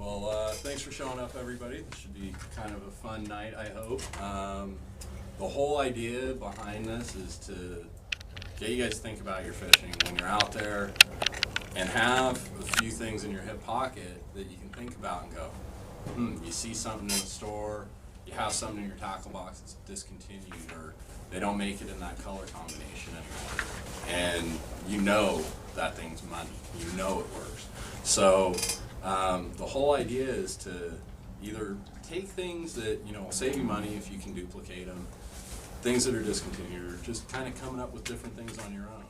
Thanks for showing up, everybody. This should be kind of a fun night, I hope. The whole idea behind this is to get you guys to think about your fishing when you're out there and have a few things in your hip pocket that you can think about and go, you see something in the store, you have something in your tackle box that's discontinued, or they don't make it in that color combination anymore. And you know that thing's money. You know it works. So the whole idea is to either take things that, will save you money if you can duplicate them, things that are discontinued, or just kind of coming up with different things on your own.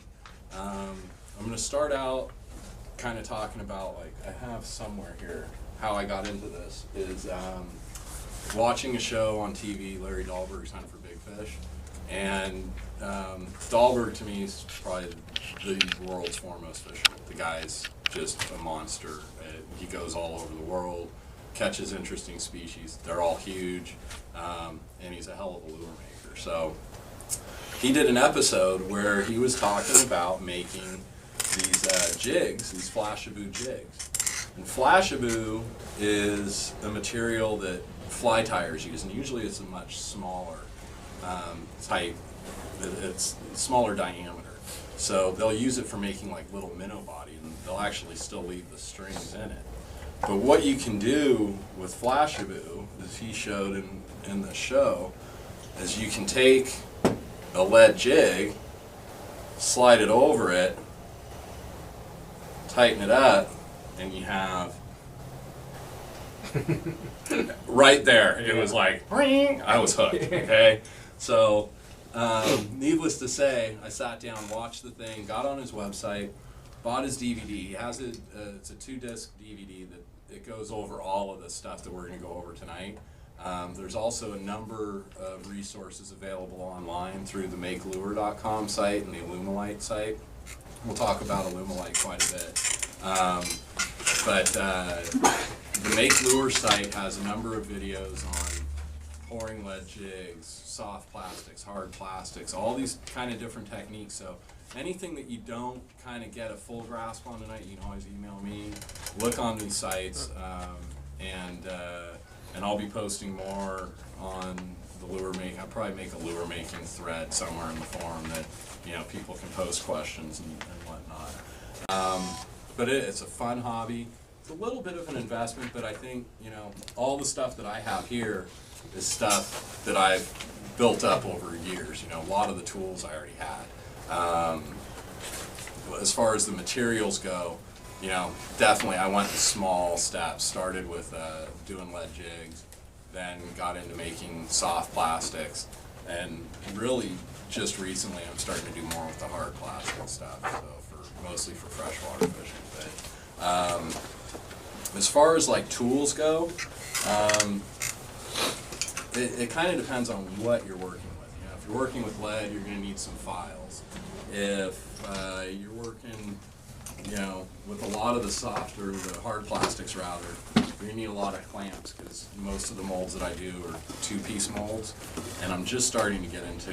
I'm going to start out kind of talking about, I have somewhere here, how I got into this is watching a show on TV, Larry Dahlberg's Hunt for Big Fish. And Dahlberg to me is probably the world's foremost fisherman. The guy's just a monster. He goes all over the world, catches interesting species. They're all huge, and he's a hell of a lure maker. So he did an episode where he was talking about making these jigs, these Flashabou jigs. And Flashabou is a material that fly tyers use, and usually it's a much smaller type. It's smaller diameter. So they'll use it for making like little minnow body, and they'll actually still leave the strings in it. But what you can do with Flashabou, as he showed in the show, is you can take a lead jig, slide it over it, tighten it up, and you have right there. It was like, ring. I was hooked. Okay, so needless to say, I sat down, watched the thing, got on his website, bought his DVD. He has it. It's a 2-disc DVD that it goes over all of the stuff that we're going to go over tonight. There's also a number of resources available online through the MakeLure.com site and the Alumilite site. We'll talk about Alumilite quite a bit. But the Make Lure site has a number of videos on pouring lead jigs, soft plastics, hard plastics, all these kind of different techniques. So anything that you don't kind of get a full grasp on tonight, you can always email me. Look on these sites, and I'll be posting more on the lure making. I'll probably make a lure making thread somewhere in the forum that people can post questions and whatnot. But it's a fun hobby. It's a little bit of an investment, but I think all the stuff that I have here is stuff that I've built up over years. A lot of the tools I already had. As far as the materials go, definitely I went in small steps. Started with doing lead jigs, then got into making soft plastics, and really just recently I'm starting to do more with the hard plastic stuff. So mostly for freshwater fishing. But as far as tools go, it kind of depends on what you're working with. If you're working with lead, you're going to need some files. If you're working, with a lot of the soft or the hard plastics rather, you're going to need a lot of clamps because most of the molds that I do are 2-piece molds, and I'm just starting to get into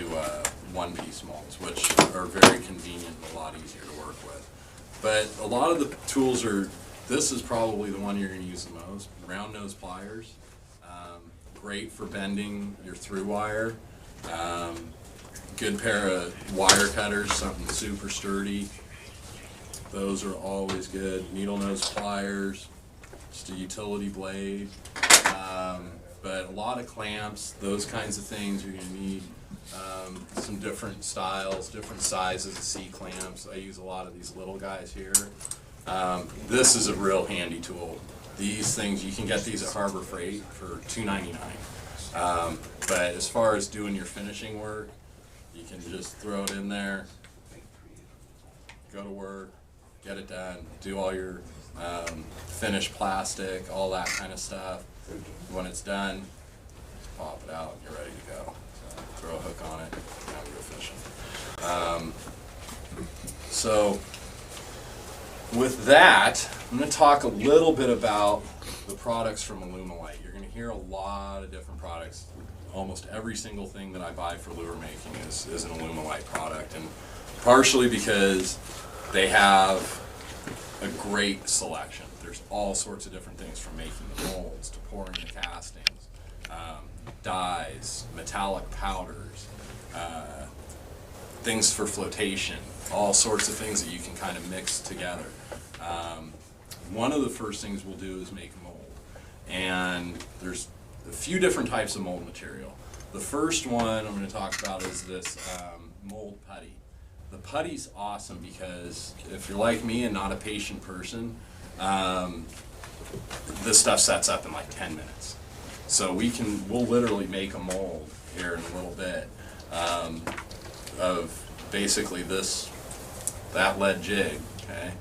1-piece molds, which are very convenient and a lot easier to work with. But a lot of the tools this is probably the one you're going to use the most. Round nose pliers, great for bending your through wire. Good pair of wire cutters, something super sturdy. Those are always good. Needle nose pliers, just a utility blade. But a lot of clamps, those kinds of things you're going to need. Some different styles, different sizes of C-clamps. I use a lot of these little guys here. This is a real handy tool. These things, you can get these at Harbor Freight for $2.99. But as far as doing your finishing work, you can just throw it in there, go to work, get it done, do all your finished plastic, all that kind of stuff. When it's done, pop it out and you're ready to go. So throw a hook on it, now we go fishing. So with that, I'm going to talk a little bit about the products from Alumilite. You're going to hear a lot of different products. Almost every single thing that I buy for lure making is an Alumilite product, and partially because they have a great selection. There's all sorts of different things from making the molds to pouring the castings, dyes, metallic powders, things for flotation, all sorts of things that you can kind of mix together. One of the first things we'll do is make a mold, and there's a few different types of mold material. The first one I'm going to talk about is this mold putty. The putty's awesome because if you're like me and not a patient person, this stuff sets up in like 10 minutes. So we'll literally make a mold here in a little bit of basically that lead jig, okay?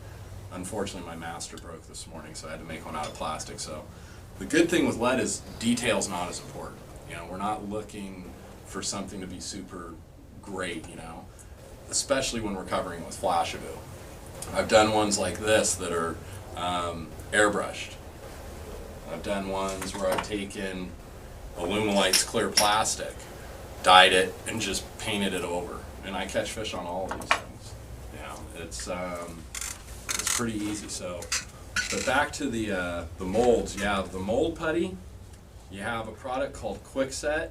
Unfortunately, my master broke this morning, so I had to make one out of plastic. So the good thing with lead is detail's not as important. You know, we're not looking for something to be super great, you know, especially when we're covering it with Flashaboo. I've done ones like this that are airbrushed. I've done ones where I've taken Alumilite's clear plastic, dyed it, and just painted it over. And I catch fish on all of these things. You know, it's pretty easy. So, but back to the molds. You have the mold putty. You have a product called Quickset.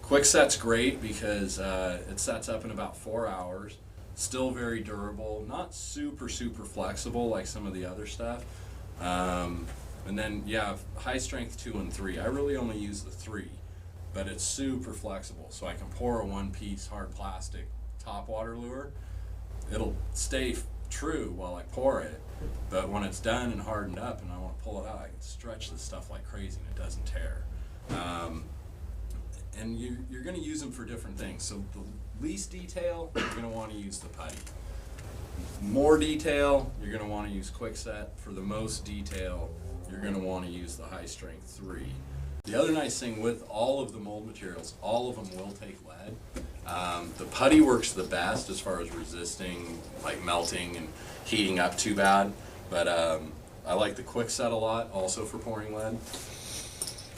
Quickset's great because it sets up in about 4 hours. Still very durable, not super flexible like some of the other stuff. And then you have high strength 2 and 3. I really only use the 3, but it's super flexible. So I can pour a 1-piece hard plastic topwater lure. It'll stay true while I pour it, but when it's done and hardened up and I want to pull it out, I can stretch this stuff like crazy and it doesn't tear. And you're going to use them for different things. So the least detail, you're going to want to use the putty. More detail, you're going to want to use Quickset. For the most detail, you're going to want to use the high strength 3. The other nice thing with all of the mold materials, all of them will take lead. The putty works the best as far as resisting like melting and heating up too bad, but I like the Quickset a lot also for pouring lead.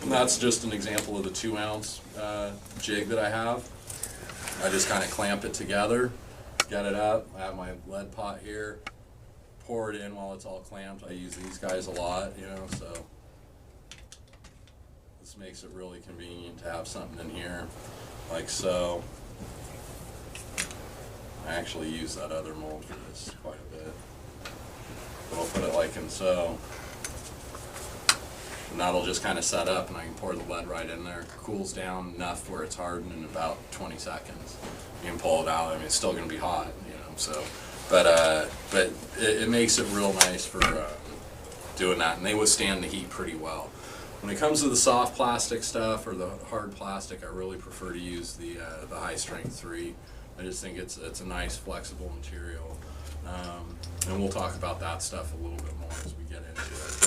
And that's just an example of the 2-ounce jig that I have. I just kind of clamp it together, get it up. I have my lead pot here, pour it in while it's all clamped. I use these guys a lot, you know, so this makes it really convenient to have something in here like so. I actually use that other mold for this quite a bit. But I'll put it like in so. And that'll just kind of set up and I can pour the lead right in there. Cools down enough where it's hardened in about 20 seconds. You can pull it out. I mean, it's still going to be hot, you know, so. But it makes it real nice for doing that, and they withstand the heat pretty well. When it comes to the soft plastic stuff or the hard plastic, I really prefer to use the high strength 3. I just think it's a nice flexible material. And we'll talk about that stuff a little bit more as we get into it.